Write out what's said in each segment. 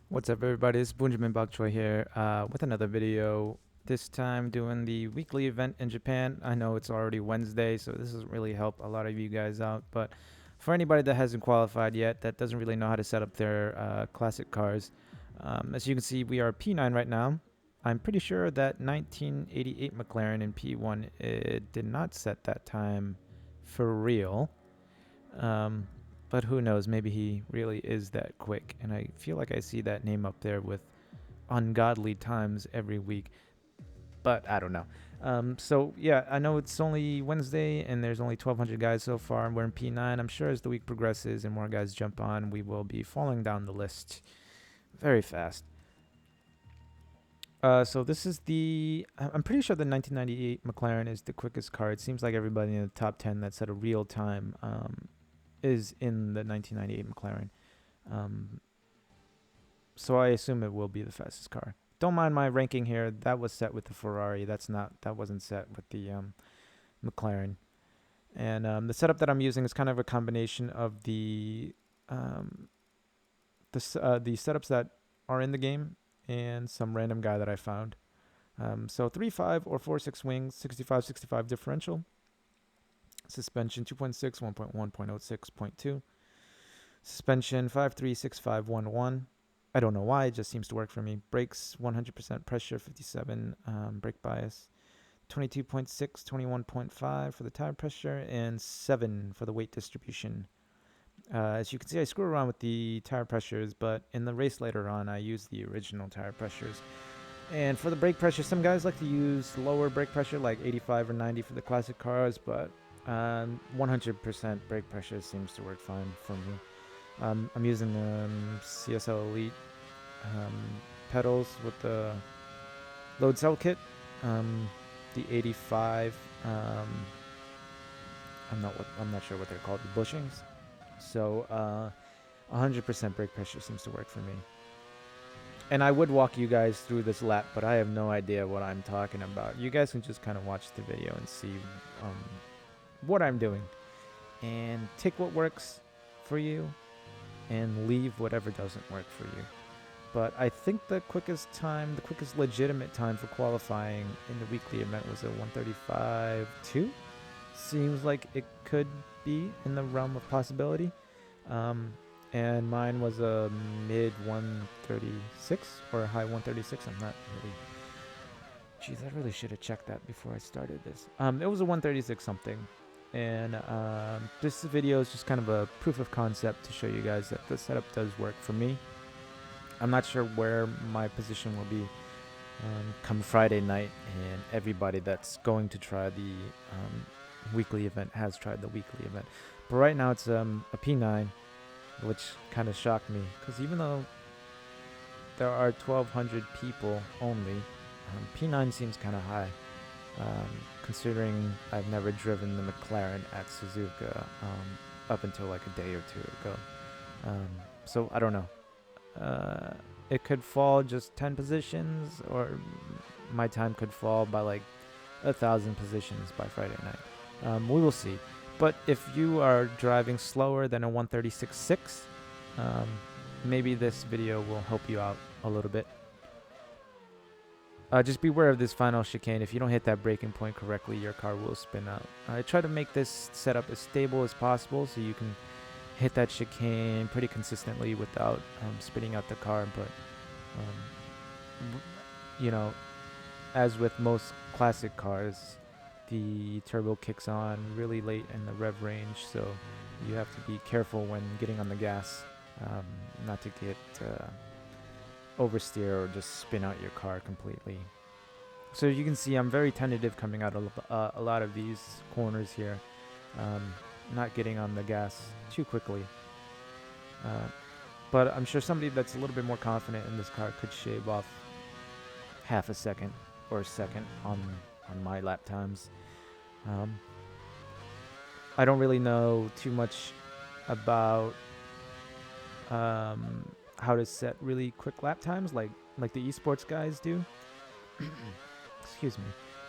What's up, everybody? It's Bunjamin Bakchoi here with another video. This time doing the weekly event in Japan. I know it's already Wednesday, so this doesn't really help a lot of you guys out. But for anybody that hasn't qualified yet, that doesn't really know how to set up their classic cars, as you can see, we are P9 right now. I'm pretty sure that 1988 McLaren in P1 it did not set that time for real. Um, but who knows? Maybe he really is that quick. And I feel like I see that name up there with ungodly times every week. But I don't know. So yeah, I know it's only Wednesday and there's only 1,200 guys so far, and we're in P9. I'm sure as the week progresses and more guys jump on, we will be falling down the list very fast. So this is I'm pretty sure the 1998 McLaren is the quickest car. It seems like everybody in the top 10 that set a real time is in the 1998 McLaren. Um, so I assume it will be the fastest car. Don't mind my ranking here. That was set with the Ferrari. That wasn't set with the McLaren. And the setup that I'm using is kind of a combination of um, the setups that are in the game and some random guy that I found. So 3.5 or 4.6 wings, 65/65 differential, suspension 2.6, 1.1.06.2, suspension 5.36511. I don't know why, it just seems to work for me. Brakes 100% pressure, 57 brake bias, 22.6, 21.5 for the tire pressure, and 7 for the weight distribution. As you can see, I screw around with the tire pressures, but in the race later on, I use the original tire pressures. And for the brake pressure, some guys like to use lower brake pressure, like 85 or 90 for the classic cars, but 100% brake pressure seems to work fine for me. I'm using CSL Elite pedals with the load cell kit. The 85. I'm not sure what they're called. The bushings. So 100% brake pressure seems to work for me. And I would walk you guys through this lap, but I have no idea what I'm talking about. You guys can just kind of watch the video and see what I'm doing, and take what works for you and leave whatever doesn't work for you. But I think the quickest legitimate time for qualifying in the weekly event was a 1:35.2. Seems like it could be in the realm of possibility. And mine was a mid 136 or a high 136. I'm not really. Jeez, I really should have checked that before I started this. It was a 136 something. And this video is just kind of a proof of concept to show you guys that the setup does work for me. I'm not sure where my position will be come Friday night, and everybody that's going to try the weekly event has tried the weekly event. But right now it's a P9, which kind of shocked me, because even though there are 1,200 people only, P9 seems kind of high, considering I've never driven the McLaren at Suzuka up until like a day or two ago. So I don't know. It could fall just 10 positions, or my time could fall by like 1,000 positions by Friday night. We will see. But if you are driving slower than a 136.6, maybe this video will help you out a little bit. Just beware of this final chicane. If you don't hit that braking point correctly, your car will spin out. I try to make this setup as stable as possible so you can hit that chicane pretty consistently without spinning out the car. But you know, as with most classic cars, the turbo kicks on really late in the rev range, so you have to be careful when getting on the gas, not to get oversteer or just spin out your car completely. So you can see I'm very tentative coming out of a lot of these corners here, not getting on the gas too quickly. But I'm sure somebody that's a little bit more confident in this car could shave off half a second or a second on my lap times. I don't really know too much about how to set really quick lap times like the esports guys do. Excuse me.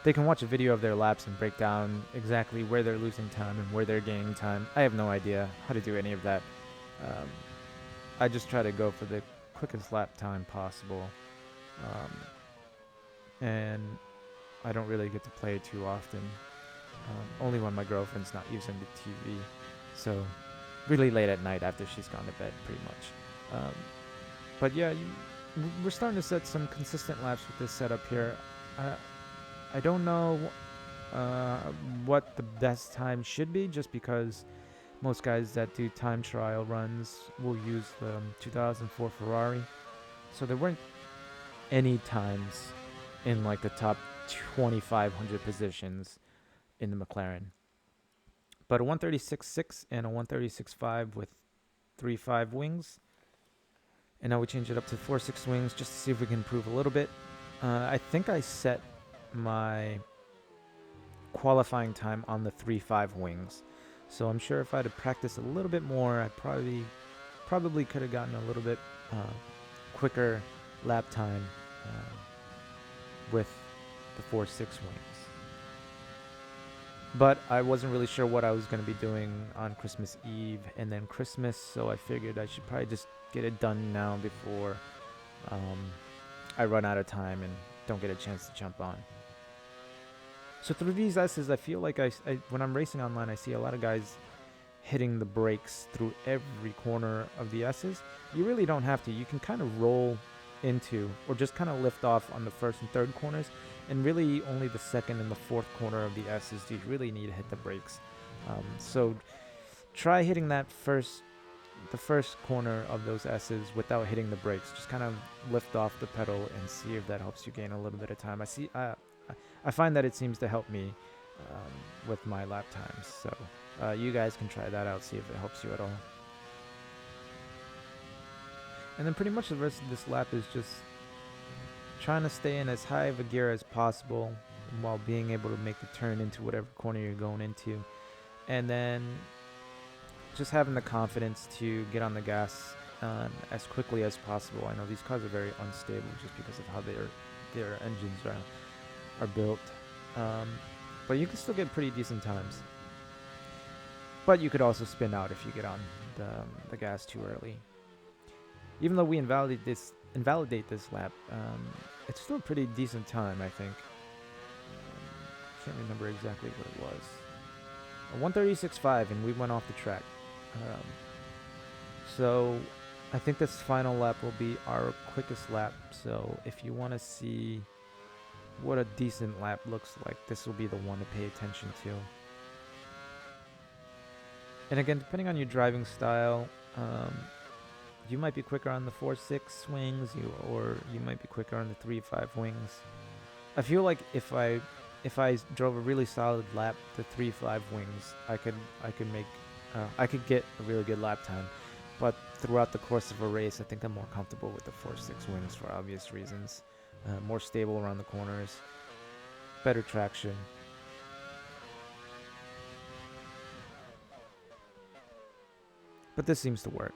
They can watch a video of their laps and break down exactly where they're losing time and where they're gaining time. I have no idea how to do any of that. I just try to go for the quickest lap time possible. And I don't really get to play it too often. Only when my girlfriend's not using the TV. So really late at night after she's gone to bed, pretty much. But yeah, we're starting to set some consistent laps with this setup here. I don't know what the best time should be, just because most guys that do time trial runs will use the 2004 Ferrari. So there weren't any times in like the top 2,500 positions in the McLaren. But a 136.6 and a 136.5 with 3.5 wings. And now we change it up to 4.6 wings just to see if we can improve a little bit. I think I set my qualifying time on the 3.5 wings. So I'm sure if I had practiced a little bit more, I probably could have gotten a little bit quicker lap time with the 4.6 wings. But I wasn't really sure what I was going to be doing on Christmas Eve and then Christmas, so I figured I should probably just get it done now before I run out of time and don't get a chance to jump on. So through these S's, I feel like I when I'm racing online, I see a lot of guys hitting the brakes through every corner of the S's. You really don't have to. You can kind of roll into or just kind of lift off on the first and third corners, and really only the second and the fourth corner of the S's do you really need to hit the brakes. So try hitting the first corner of those S's without hitting the brakes. Just kind of lift off the pedal and see if that helps you gain a little bit of time. I find that it seems to help me with my lap times. So you guys can try that out, see if it helps you at all. And then pretty much the rest of this lap is just trying to stay in as high of a gear as possible while being able to make the turn into whatever corner you're going into. And then just having the confidence to get on the gas as quickly as possible. I know these cars are very unstable just because of how their engines are built. But you can still get pretty decent times. But you could also spin out if you get on the gas too early. Even though we invalidate this lap, it's still a pretty decent time, I think. Can't remember exactly what it was. A 136.5, and we went off the track. So I think this final lap will be our quickest lap. So if you want to see what a decent lap looks like, this will be the one to pay attention to. And again, depending on your driving style, you might be quicker on the 4.6 wings, or you might be quicker on the 3.5 wings. I feel like if I drove a really solid lap, the 3.5 wings, I could get a really good lap time. But throughout the course of a race, I think I'm more comfortable with the 4.6 wings for obvious reasons. More stable around the corners, better traction. But this seems to work.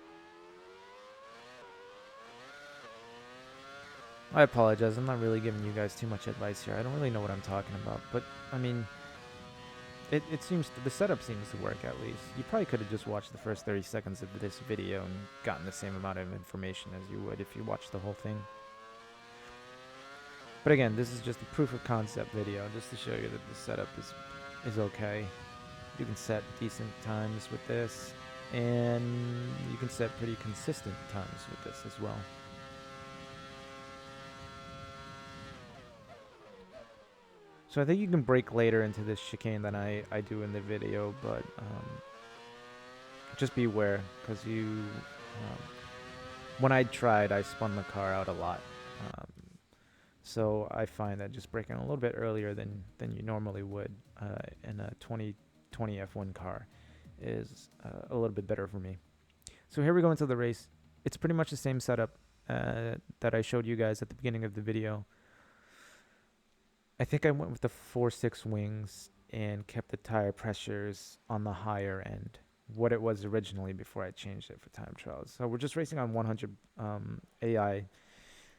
I apologize, I'm not really giving you guys too much advice here. I don't really know what I'm talking about, but I mean, the setup seems to work at least. You probably could have just watched the first 30 seconds of this video and gotten the same amount of information as you would if you watched the whole thing. But again, this is just a proof of concept video, just to show you that the setup is okay. You can set decent times with this, and you can set pretty consistent times with this as well. So I think you can brake later into this chicane than I do in the video, but just beware, because when I tried, I spun the car out a lot. So I find that just braking a little bit earlier than you normally would in a 2020 F1 car is a little bit better for me. So here we go into the race. It's pretty much the same setup that I showed you guys at the beginning of the video. I think I went with the 4.6 wings and kept the tire pressures on the higher end, what it was originally before I changed it for time trials. So we're just racing on 100 AI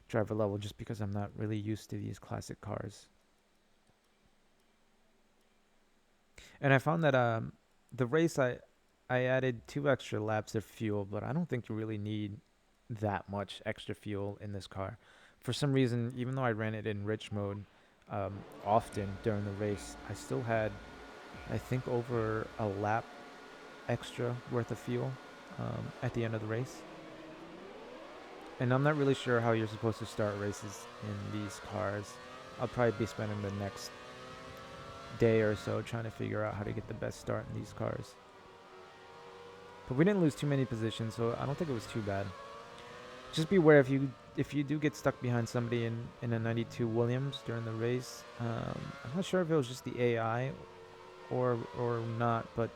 driver level just because I'm not really used to these classic cars. And I found that the race I added 2 extra laps of fuel, but I don't think you really need that much extra fuel in this car. For some reason, even though I ran it in rich mode often during the race, I still had, I think, over a lap extra worth of fuel at the end of the race. And I'm not really sure how you're supposed to start races in these cars. I'll probably be spending the next day or so trying to figure out how to get the best start in these cars. But we didn't lose too many positions, so I don't think it was too bad. Just beware if you do get stuck behind somebody in a 92 Williams during the race. I'm not sure if it was just the AI or not, but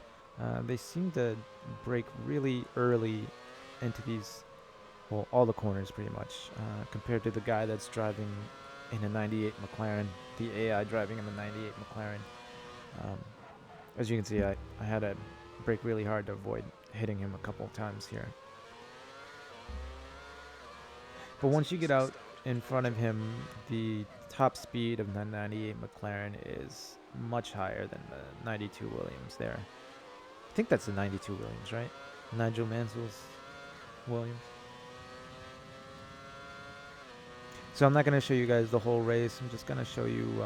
they seem to brake really early into these, well, all the corners pretty much, compared to the guy that's driving in a 98 McLaren, the AI driving in the 98 McLaren. As you can see, I had to brake really hard to avoid hitting him a couple of times here. But once you get out in front of him, the top speed of the 98 McLaren is much higher than the 92 Williams there. I think that's the 92 Williams, right? Nigel Mansell's Williams. So I'm not going to show you guys the whole race. I'm just going to show you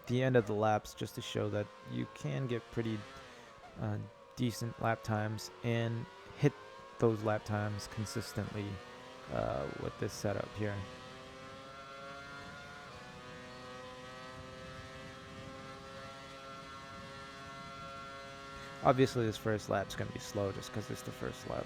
the end of the laps just to show that you can get pretty decent lap times and hit those lap times consistently with this setup here. Obviously this first lap's going to be slow just because it's the first lap.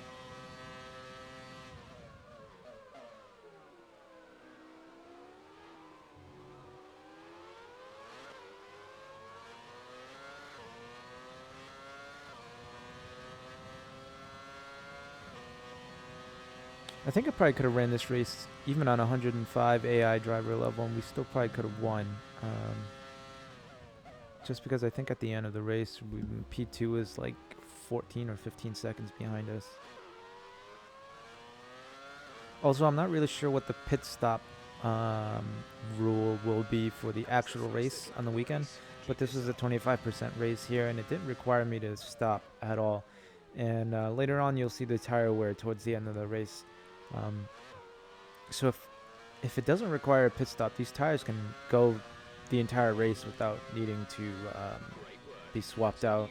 I think I probably could have ran this race even on 105 AI driver level, and we still probably could have won. Just because I think at the end of the race, P2 is like 14 or 15 seconds behind us. Also, I'm not really sure what the pit stop rule will be for the actual race on the weekend, but this is a 25% race here, and it didn't require me to stop at all. And later on, you'll see the tire wear towards the end of the race. So if it doesn't require a pit stop, these tires can go the entire race without needing to be swapped out.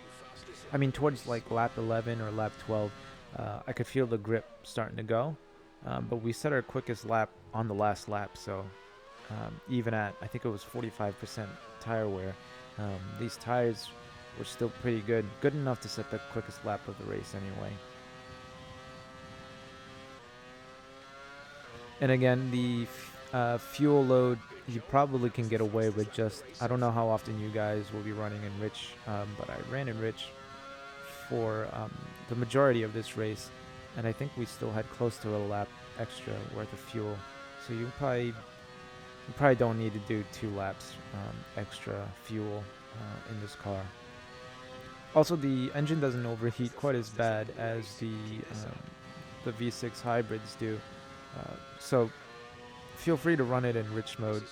I mean, towards like lap 11 or lap 12, I could feel the grip starting to go, but we set our quickest lap on the last lap, so even at, I think it was 45% tire wear, these tires were still pretty good enough to set the quickest lap of the race anyway. And again, the fuel load, you probably can get away with just, I don't know how often you guys will be running in rich, but I ran in rich for the majority of this race, and I think we still had close to a lap extra worth of fuel. So you probably don't need to do 2 laps extra fuel in this car. Also, the engine doesn't overheat quite as bad as the V6 hybrids do. So feel free to run it in rich mode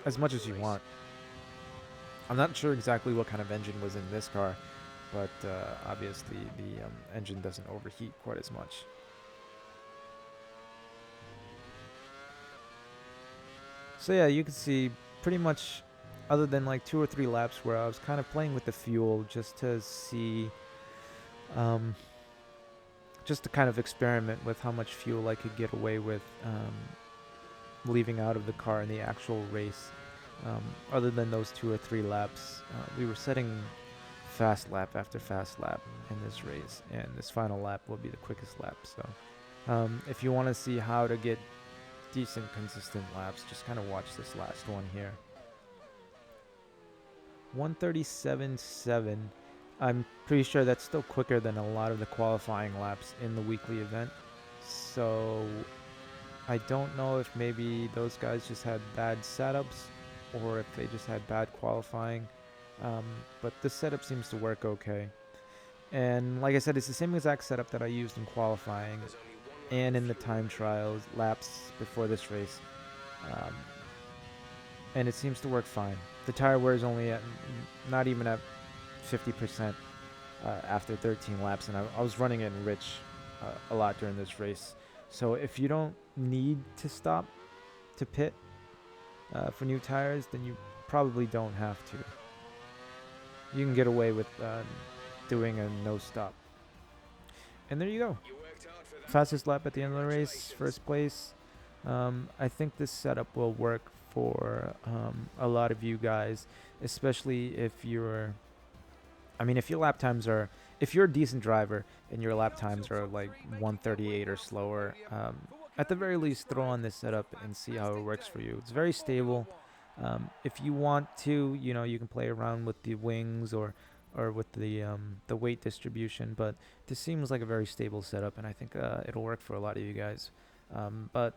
as much as you want. I'm not sure exactly what kind of engine was in this car, but obviously the engine doesn't overheat quite as much. So yeah, you can see pretty much, other than like 2 or 3 laps where I was kind of playing with the fuel just to see, just to kind of experiment with how much fuel I could get away with leaving out of the car in the actual race. Other than those 2 or 3 laps, we were setting fast lap after fast lap in this race, and this final lap will be the quickest lap. So if you want to see how to get decent consistent laps, just kind of watch this last one here. 137.7. I'm pretty sure that's still quicker than a lot of the qualifying laps in the weekly event. So I don't know if maybe those guys just had bad setups or if they just had bad qualifying. But this setup seems to work okay. And like I said, it's the same exact setup that I used in qualifying and in the time trials laps before this race. And it seems to work fine. The tire wear is only at not even at 50% after 13 laps, and I was running it in rich a lot during this race. So if you don't need to stop to pit for new tires, then you probably don't have to. You can get away with doing a no stop. And there you go. Fastest lap at the end of the race, first place. I think this setup will work for a lot of you guys, especially if you're. I mean, if your lap times are, if you're a decent driver and your lap times are like 138 or slower, at the very least, throw on this setup and see how it works for you. It's very stable. If you want to, you can play around with the wings or with the weight distribution, but this seems like a very stable setup, and I think it'll work for a lot of you guys. But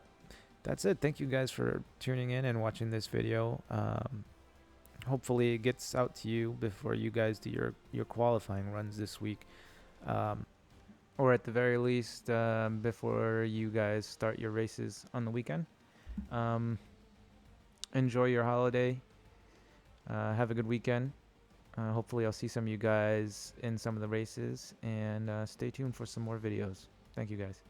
that's it. Thank you guys for tuning in and watching this video. Hopefully it gets out to you before you guys do your qualifying runs this week, or at the very least before you guys start your races on the weekend. Enjoy your holiday. Have a good weekend. Hopefully I'll see some of you guys in some of the races, and stay tuned for some more videos. Thank you guys.